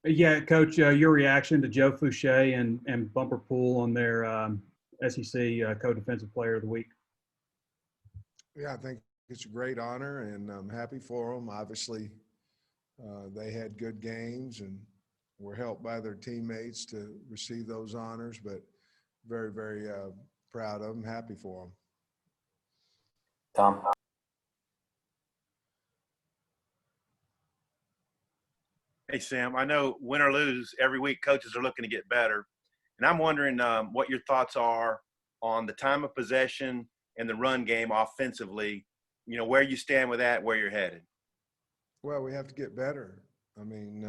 Yeah, Coach, your reaction to Joe Fouché and Bumper Pool on their SEC Co-Defensive Player of the Week? Yeah, I think it's a great honor, and I'm happy for them. Obviously, they had good games and were helped by their teammates to receive those honors, but very, very proud of them, happy for them. Tom. Hey, Sam, I know win or lose, every week coaches are looking to get better. And I'm wondering what your thoughts are on the time of possession and the run game offensively, you know, where you stand with that, where you're headed. Well, we have to get better. I mean,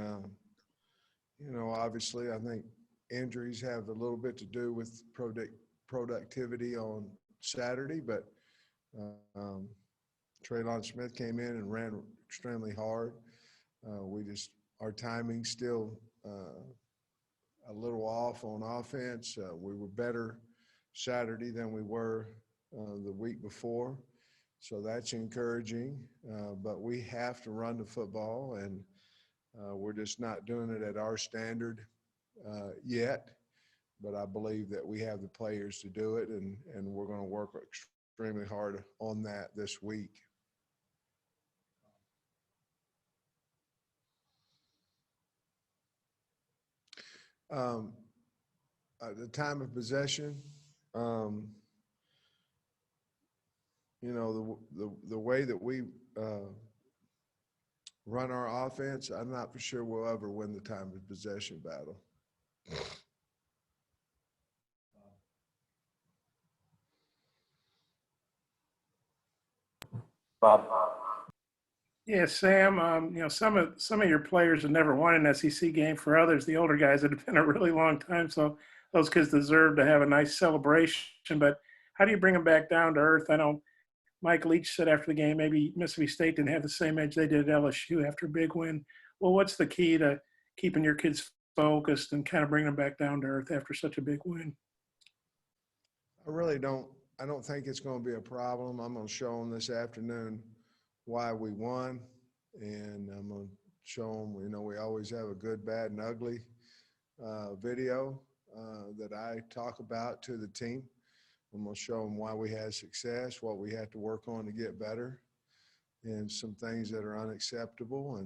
you know, obviously I think injuries have a little bit to do with productivity on Saturday, but Traylon Smith came in and ran extremely hard. Our timing still a little off on offense. We were better Saturday than we were the week before, so that's encouraging. But we have to run the football, and we're just not doing it at our standard yet. But I believe that we have the players to do it, and we're going to work extremely hard on that this week. The time of possession, you know, the way that we run our offense, I'm not for sure we'll ever win the time of possession battle. Bob. Yeah, Sam. You know, some of your players have never won an SEC game. For others, the older guys, it had been a really long time. So those kids deserve to have a nice celebration. But how do you bring them back down to earth? I know Mike Leach said after the game, maybe Mississippi State didn't have the same edge they did at LSU after a big win. Well, what's the key to keeping your kids focused and kind of bringing them back down to earth after such a big win? I don't think it's going to be a problem. I'm going to show them this afternoon why we won, and I'm going to show them, you know, we always have a good, bad, and ugly video that I talk about to the team. I'm going to show them why we had success, what we have to work on to get better, and some things that are unacceptable,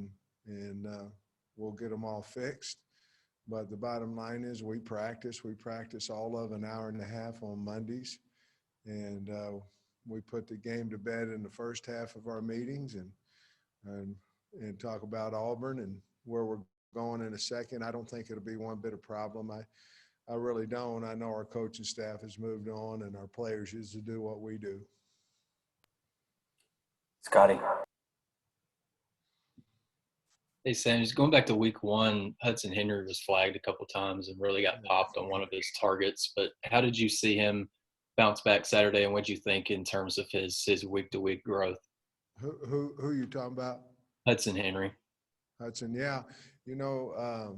and we'll get them all fixed. But the bottom line is we practice all of an hour and a half on Mondays, and we put the game to bed in the first half of our meetings and talk about Auburn and where we're going in a second. I don't think it'll be one bit of problem. I really don't. I know our coaching staff has moved on, and our players used to do what we do. Scotty. Hey, Sam, just going back to week one, Hudson Henry was flagged a couple times and really got popped on one of his targets. But how did you see him bounce back Saturday, and what did you think in terms of his week-to-week growth? Who are you talking about? Hudson Henry. Hudson, yeah. You know,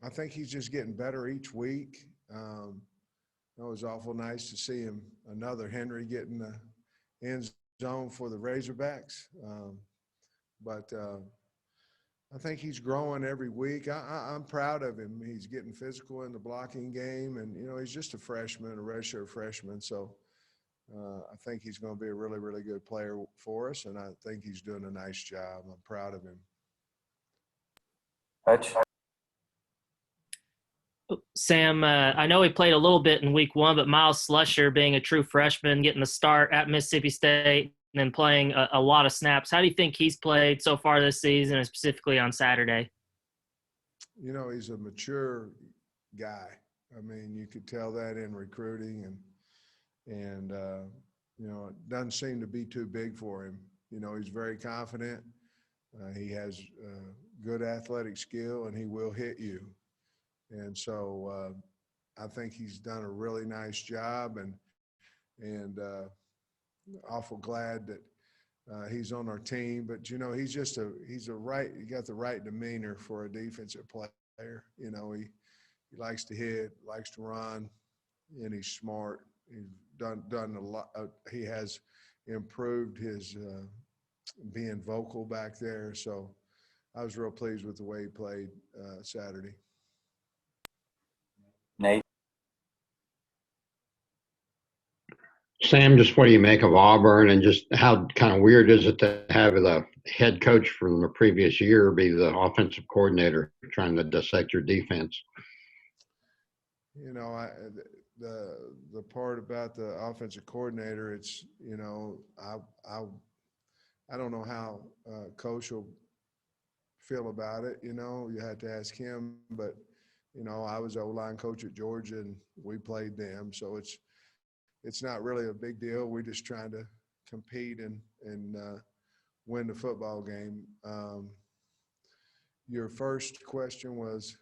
I think he's just getting better each week. It was awful nice to see him, another Henry, getting the end zone for the Razorbacks. But I think he's growing every week. I'm proud of him. He's getting physical in the blocking game, and, you know, he's just a freshman, a redshirt freshman. So I think he's going to be a really, really good player for us, and I think he's doing a nice job. I'm proud of him. Hutch. Sam, I know he played a little bit in week one, but Miles Slusher, being a true freshman, getting the start at Mississippi State and then playing a lot of snaps. How do you think he's played so far this season, and specifically on Saturday? You know, he's a mature guy. I mean, you could tell that in recruiting, and you know, it doesn't seem to be too big for him. You know, he's very confident. He has good athletic skill, and he will hit you. And so I think he's done a really nice job, and awful glad that he's on our team. But, you know, he got the right demeanor for a defensive player. You know, he likes to hit, likes to run, and he's smart. He's done a lot. He has improved his being vocal back there. So I was real pleased with the way he played Saturday. Nate. Sam, just what do you make of Auburn, and just how kind of weird is it to have the head coach from the previous year be the offensive coordinator trying to dissect your defense? You know, the part about the offensive coordinator, it's, you know, I don't know how coach will feel about it. You know, you had to ask him, but you know, I was O-line coach at Georgia and we played them, so it's not really a big deal. We're just trying to compete and win the football game. Your first question was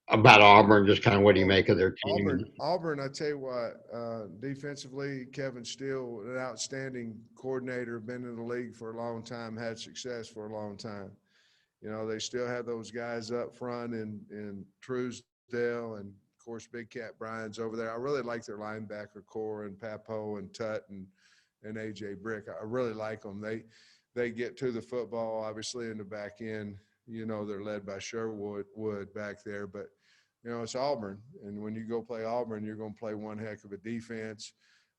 About Auburn, just kind of what do you make of their team? Auburn, I tell you what, defensively, Kevin Steele, an outstanding coordinator, been in the league for a long time, had success for a long time. You know, they still have those guys up front in Truesdale and, of course, Big Cat Bryant's over there. I really like their linebacker core and Papo and Tut and A.J. Brick. I really like them. They get to the football, obviously, in the back end. You know, they're led by Sherwood back there. But, you know, it's Auburn. And when you go play Auburn, you're going to play one heck of a defense.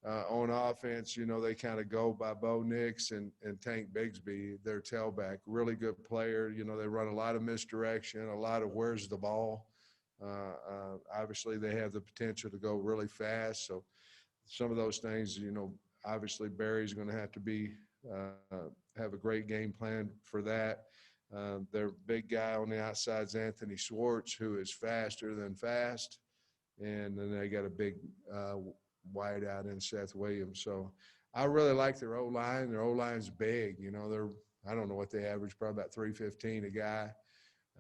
On offense, you know, they kind of go by Bo Nix and Tank Bigsby, their tailback. Really good player. You know, they run a lot of misdirection, a lot of where's the ball. Obviously, they have the potential to go really fast. So some of those things, you know, obviously Barry's going to have to have a great game plan for that. Their big guy on the outside is Anthony Schwartz, who is faster than fast. And then they got a big wide out in Seth Williams. So I really like their O-line. Their O-line's big. You know, I don't know what they average, probably about 315 a guy.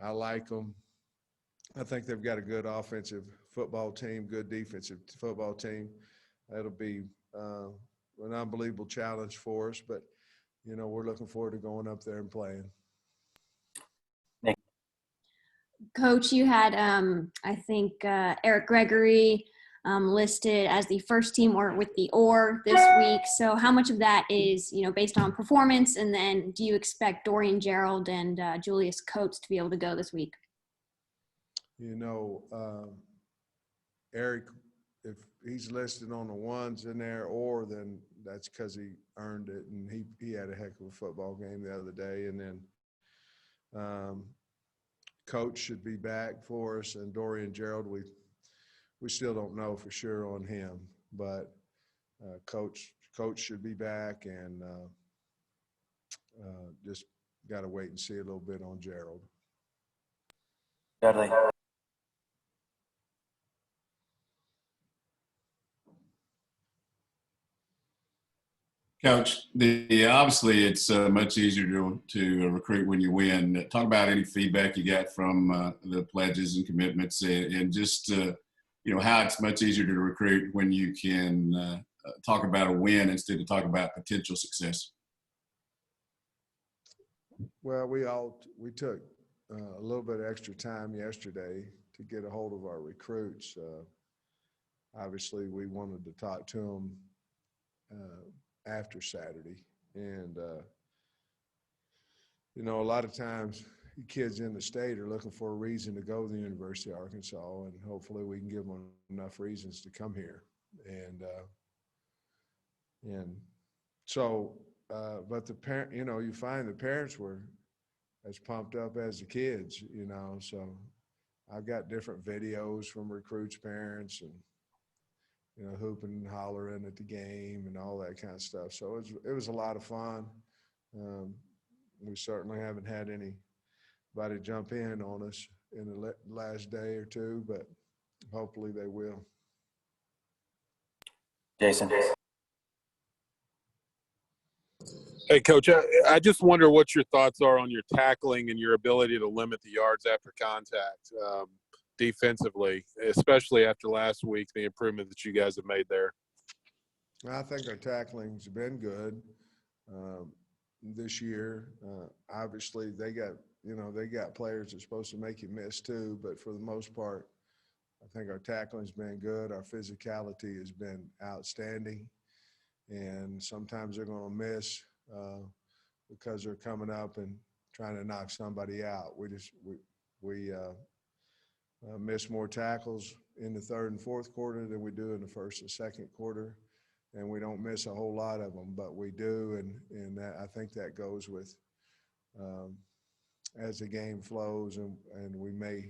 I like them. I think they've got a good offensive football team, good defensive football team. That'll be an unbelievable challenge for us. But, you know, we're looking forward to going up there and playing. Coach, you had, I think, Eric Gregory listed as the first team or with the or this week. So how much of that is, you know, based on performance? And then do you expect Dorian Gerald and Julius Coates to be able to go this week? You know, Eric, if he's listed on the ones in there, or then that's because he earned it, and he had a heck of a football game the other day. And then Coach should be back for us, and Dorian Gerald, we still don't know for sure on him, but Coach should be back, and just got to wait and see a little bit on Gerald. Dudley. Coach, obviously it's much easier to recruit when you win. Talk about any feedback you got from the pledges and commitments, and just you know, how it's much easier to recruit when you can talk about a win instead of talk about potential success. Well, we took a little bit of extra time yesterday to get a hold of our recruits. Obviously, we wanted to talk to them after Saturday. And, you know, a lot of times kids in the state are looking for a reason to go to the University of Arkansas, and hopefully we can give them enough reasons to come here. And so, but the parent, you know, you find the parents were as pumped up as the kids, you know, so I've got different videos from recruits' parents and, you know, hooping and hollering at the game and all that kind of stuff. So it was a lot of fun. We certainly haven't had anybody jump in on us in the last day or two, but hopefully they will. Jason. Hey, Coach, I just wonder what your thoughts are on your tackling and your ability to limit the yards after contact defensively, especially after last week, the improvement that you guys have made there. I think our tackling's been good this year. Obviously, they got players that are supposed to make you miss too, but for the most part, I think our tackling's been good. Our physicality has been outstanding, and sometimes they're going to miss because they're coming up and trying to knock somebody out. We miss more tackles in the third and fourth quarter than we do in the first and second quarter, and we don't miss a whole lot of them, but we do, and that, I think that goes with as the game flows, and we may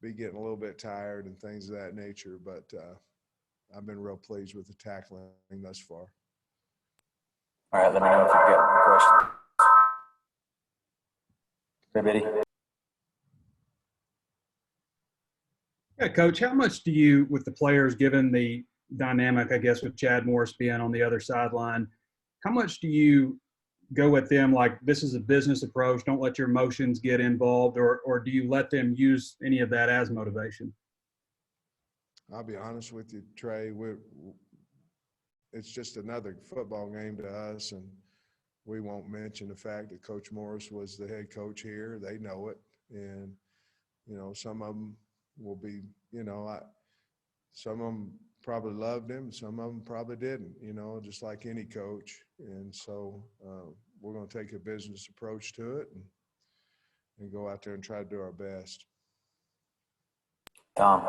be getting a little bit tired and things of that nature, but I've been real pleased with the tackling thus far. All right, let me know if you've got more questions. Hey, Biddy. Yeah, Coach, how much do you, with the players, given the dynamic, I guess, with Chad Morris being on the other sideline, how much do you go with them like this is a business approach, don't let your emotions get involved, or do you let them use any of that as motivation? I'll be honest with you, Trey, it's just another football game to us, and we won't mention the fact that Coach Morris was the head coach here. They know it, and, you know, some of them will be, you know, some of them probably loved him, some of them probably didn't, you know, just like any coach. And so we're going to take a business approach to it and go out there and try to do our best. Tom.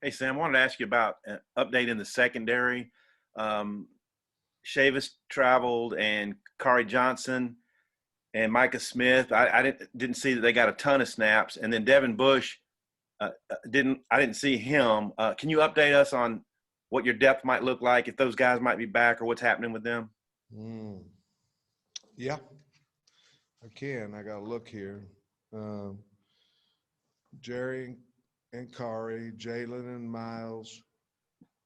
Hey, Sam, I wanted to ask you about an update in the secondary. Chavis traveled, and Kari Johnson and Micah Smith. I didn't see that they got a ton of snaps. And then Devin Bush, I didn't see him. Can you update us on what your depth might look like, if those guys might be back, or what's happening with them? Yeah, I can. I got to look here. Jerry and Kari, Jalen and Miles,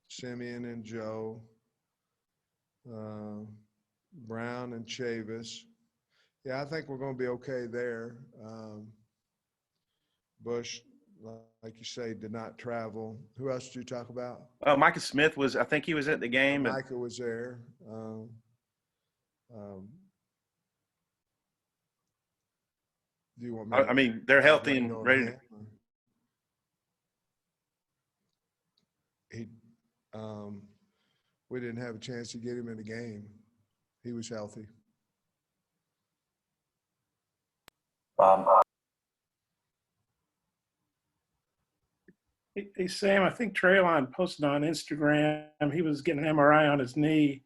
Simeon and Joe, Brown and Chavis. Yeah, I think we're going to be okay there. Bush, like you say, did not travel. Who else did you talk about? Micah Smith I think he was at the game. Micah was there. Do you want me? I mean, they're healthy and ready. We didn't have a chance to get him in the game. He was healthy. Hey, Sam, I think Traylon posted on Instagram he was getting an MRI on his knee.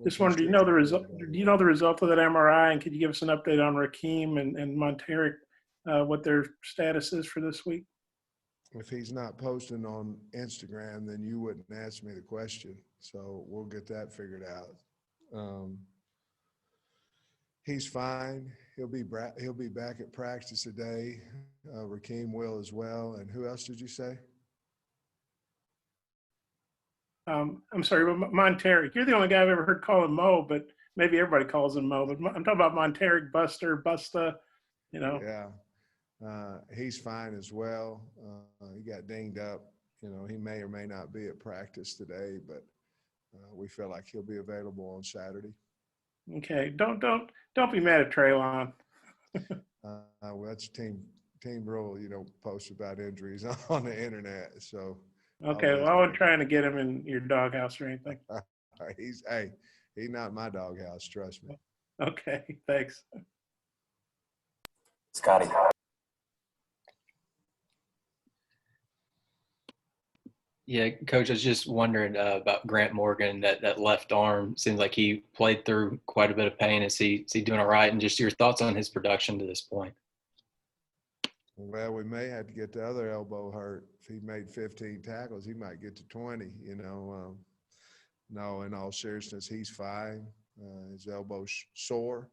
Just wondered, do you know the result? Do you know the result of that MRI? And could you give us an update on Rakeem and Monteric, what their status is for this week? If he's not posting on Instagram, then you wouldn't ask me the question. So we'll get that figured out. He's fine. He'll be back at practice today. Rakeem will as well. And who else did you say? I'm sorry, but Monteric. You're the only guy I've ever heard call him Mo, but maybe everybody calls him Mo. But I'm talking about Monteric, Busta, you know. Yeah. He's fine as well. He got dinged up. You know, he may or may not be at practice today, but we feel like he'll be available on Saturday. Okay. Don't be mad at Traylon. Well, that's team rule. You don't post about injuries on the internet. So. Okay. Well, I wasn't trying to get him in your doghouse or anything. He's not my doghouse. Trust me. Okay. Thanks. Scotty. Yeah, Coach, I was just wondering about Grant Morgan, that left arm. Seems like he played through quite a bit of pain. Is he doing all right? And just your thoughts on his production to this point. Well, we may have to get the other elbow hurt. If he made 15 tackles, he might get to 20, you know. No, in all seriousness, he's fine. His elbow's sore,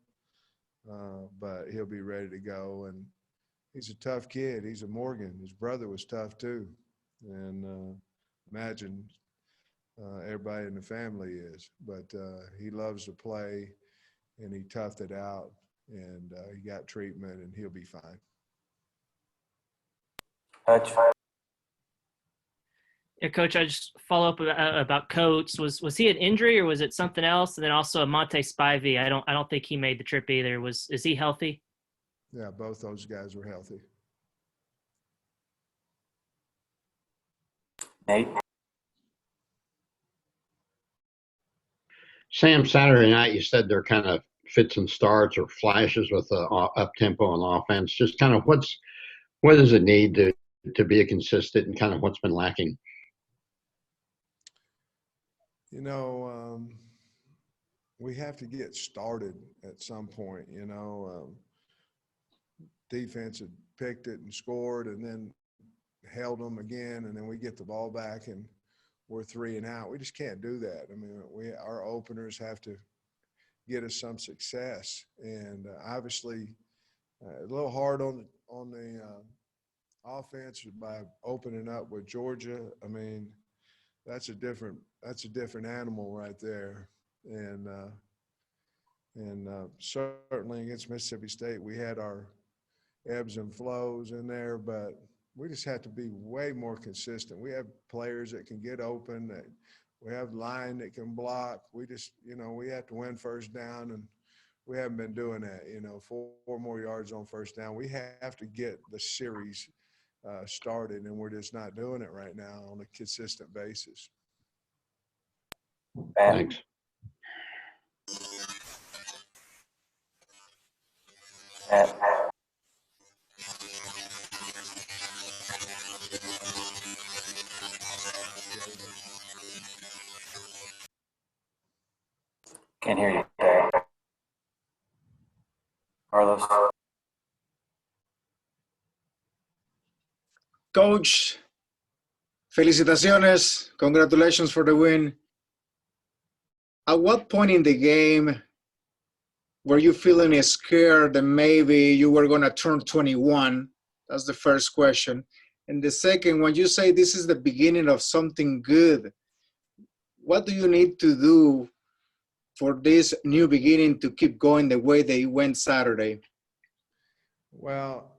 but he'll be ready to go. And he's a tough kid. He's a Morgan. His brother was tough too. And imagine everybody in the family is. But he loves to play, and he toughed it out, and he got treatment, and he'll be fine. Yeah, Coach, I just follow up about Coates. Was he an injury or was it something else? And then also Monte Spivey. I don't think he made the trip either. Is he healthy? Yeah, both those guys were healthy. Nate. Sam, Saturday night, you said they're kind of fits and starts or flashes with the up tempo on offense. Just kind of what does it need to be a consistent and kind of what's been lacking? You know, we have to get started at some point. You know, defense had picked it and scored, and then held them again, and then we get the ball back and we're 3 and out. We just can't do that. I mean, our openers have to get us some success, and obviously a little hard on the offense by opening up with Georgia. I mean, that's a different animal right there, and certainly against Mississippi State we had our ebbs and flows in there, but we just have to be way more consistent. We have players that can get open, that we have line that can block. We just, you know, we have to win first down, and we haven't been doing that. You know, 4 more yards on first down. We have to get the series started, and we're just not doing it right now on a consistent basis. Thanks. Can't hear you, Dad. Carlos. Coach, felicitaciones. Congratulations for the win. At what point in the game were you feeling scared that maybe you were going to turn 21? That's the first question. And the second, when you say this is the beginning of something good, what do you need to do for this new beginning to keep going the way they went Saturday? Well,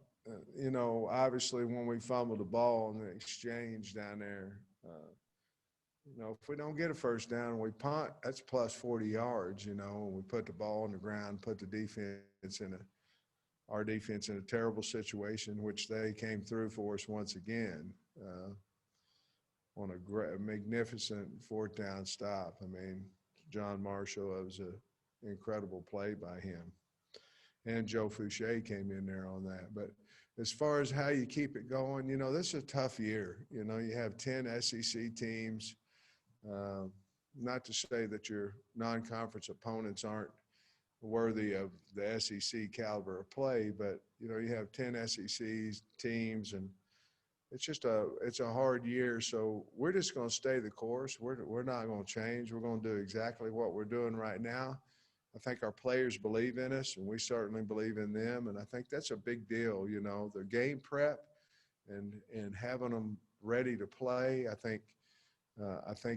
you know, obviously when we fumbled the ball in the exchange down there, you know, if we don't get a first down and we punt, that's plus 40 yards, you know, we put the ball on the ground, put the defense our defense in a terrible situation, which they came through for us once again on a magnificent 4th down stop. I mean, John Marshall, it was an incredible play by him. And Joe Fouché came in there on that. But as far as how you keep it going, you know, this is a tough year. You know, you have 10 SEC teams. Not to say that your non-conference opponents aren't worthy of the SEC caliber of play, but, you know, you have 10 SEC teams, and it's a hard year. So we're just going to stay the course. We're not going to change. We're going to do exactly what we're doing right now. I think our players believe in us, and we certainly believe in them. And I think that's a big deal, you know, their game prep and having them ready to play. I think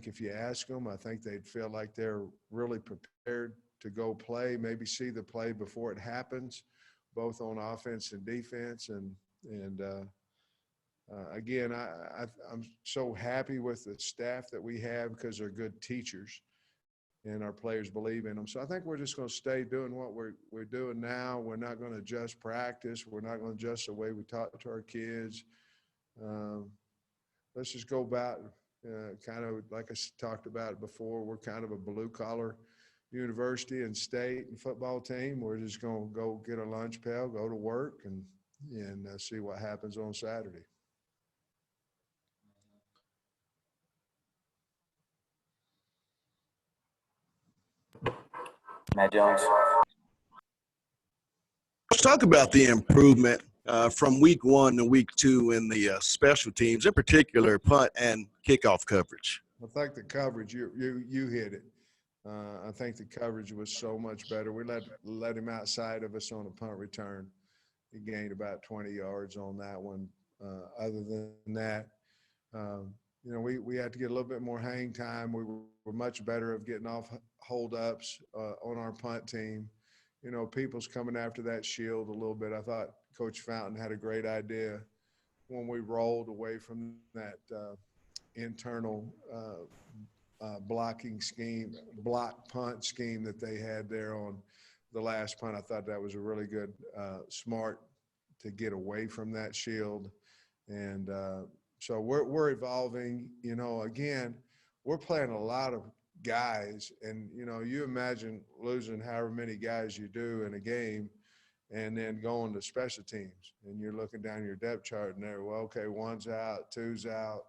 if you ask them, I think they'd feel like they're really prepared to go play, maybe see the play before it happens, both on offense and defense. And again, I'm so happy with the staff that we have because they're good teachers and our players believe in them. So I think we're just going to stay doing what we're doing now. We're not going to adjust practice. We're not going to adjust the way we talk to our kids. Let's just go about kind of like I talked about before. We're kind of a blue-collar university and state and football team. We're just going to go get a lunch pail, go to work, and see what happens on Saturday. Matt Jones. Let's talk about the improvement from week 1 to week 2 in the special teams, in particular punt and kickoff coverage. I think the coverage, you hit it. I think the coverage was so much better. We let him outside of us on a punt return. He gained about 20 yards on that one. Other than that, you know, we had to get a little bit more hang time. We were much better at getting off holdups on our punt team. You know, people's coming after that shield a little bit. I thought Coach Fountain had a great idea when we rolled away from that internal blocking scheme, block punt scheme that they had there on the last punt. I thought that was a really good, smart to get away from that shield. And so we're evolving. You know, again, we're playing a lot of guys. And, you know, you imagine losing however many guys you do in a game and then going to special teams. And you're looking down your depth chart and there, well, okay, one's out, two's out.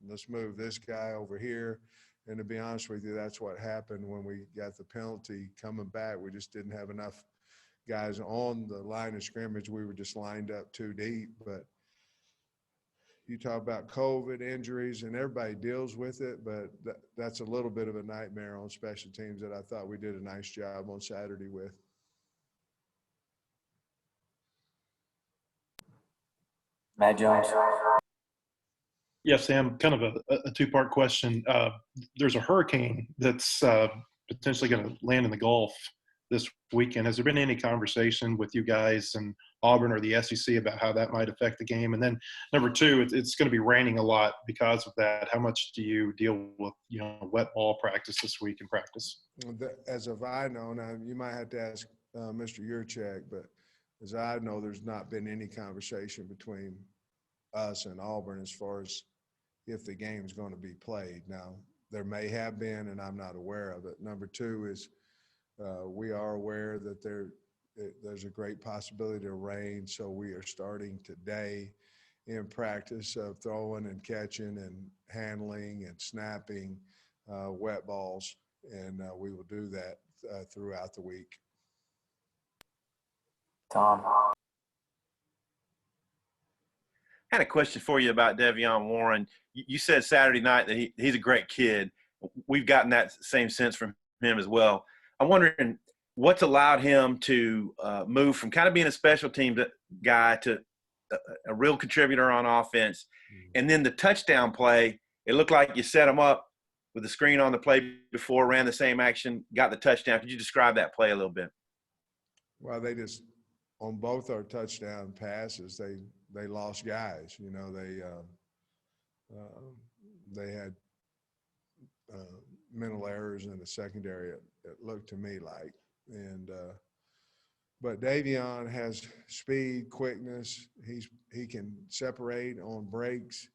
Let's move this guy over here. And to be honest with you, that's what happened when we got the penalty coming back. We just didn't have enough guys on the line of scrimmage. We were just lined up too deep. But you talk about COVID injuries, and everybody deals with it, but that's a little bit of a nightmare on special teams that I thought we did a nice job on Saturday with. Matt Jones. Yes, Sam, kind of a two-part question. There's a hurricane that's potentially going to land in the Gulf this weekend. Has there been any conversation with you guys and Auburn or the SEC about how that might affect the game? And then number two, it's going to be raining a lot because of that. How much do you deal with, wet ball practice this week in practice? As of I know, now you might have to ask Mr. Yurchek, but as I know, there's not been any conversation between us and Auburn as far as if the game is going to be played. Now, there may have been, and I'm not aware of it. Number two is we are aware that there's a great possibility of rain, so we are starting today in practice of throwing and catching and handling and snapping wet balls, and we will do that throughout the week. Tom. I had a question for you about Devion Warren. You said Saturday night that he's a great kid. We've gotten that same sense from him as well. I'm wondering what's allowed him to move from kind of being a special team guy to a real contributor on offense. And then the touchdown play, it looked like you set him up with the screen on the play before, ran the same action, got the touchdown. Could you describe that play a little bit? Well, they just, on both our touchdown passes, they lost guys. They had mental errors in the secondary, it looked to me like. But Devion has speed, quickness. He can separate on breaks,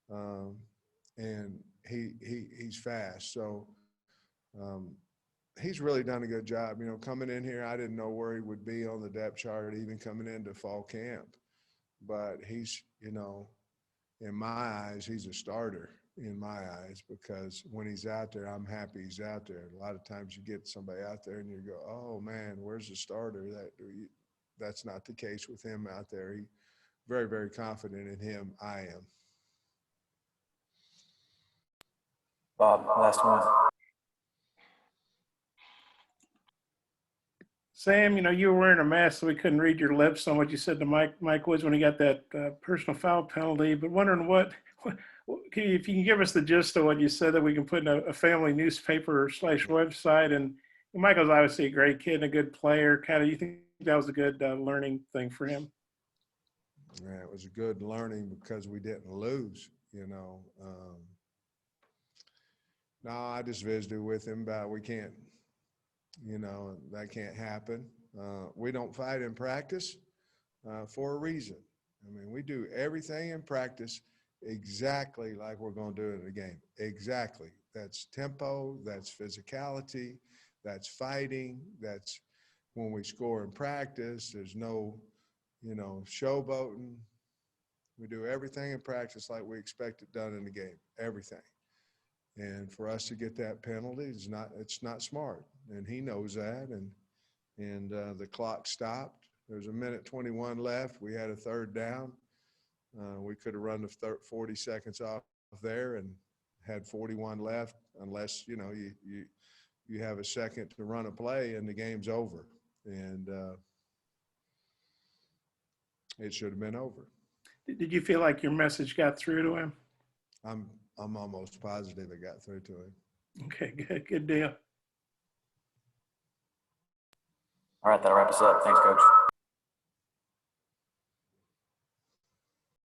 and he's fast. So he's really done a good job. Coming in here, I didn't know where he would be on the depth chart, even coming into fall camp. But he's, in my eyes, he's a starter in my eyes, because when he's out there, I'm happy he's out there. A lot of times you get somebody out there and you go, oh man, where's the starter? That's not the case with him out there. He's very, very confident in him. I am. Bob, last one. Sam, you were wearing a mask, so we couldn't read your lips on what you said to Mike Woods when he got that personal foul penalty. But wondering if you can give us the gist of what you said that we can put in a family newspaper / website. And Michael's obviously a great kid and a good player. Kind of, you think that was a good learning thing for him? Yeah, it was a good learning because we didn't lose. No, I just visited with him about we can't. That can't happen. We don't fight in practice for a reason. We do everything in practice exactly like we're going to do it in a game. Exactly. That's tempo, that's physicality, that's fighting, that's when we score in practice. There's no, showboating. We do everything in practice like we expect it done in the game. Everything. And for us to get that penalty, it's not smart. And he knows that. And the clock stopped. There's 1:21 left. We had a third down. We could have run the 40 seconds off there and had 41 left, unless, you have a second to run a play and the game's over. And it should have been over. Did you feel like your message got through to him? I'm almost positive it got through to him. Okay, good deal. All right, that'll wrap us up. Thanks, Coach.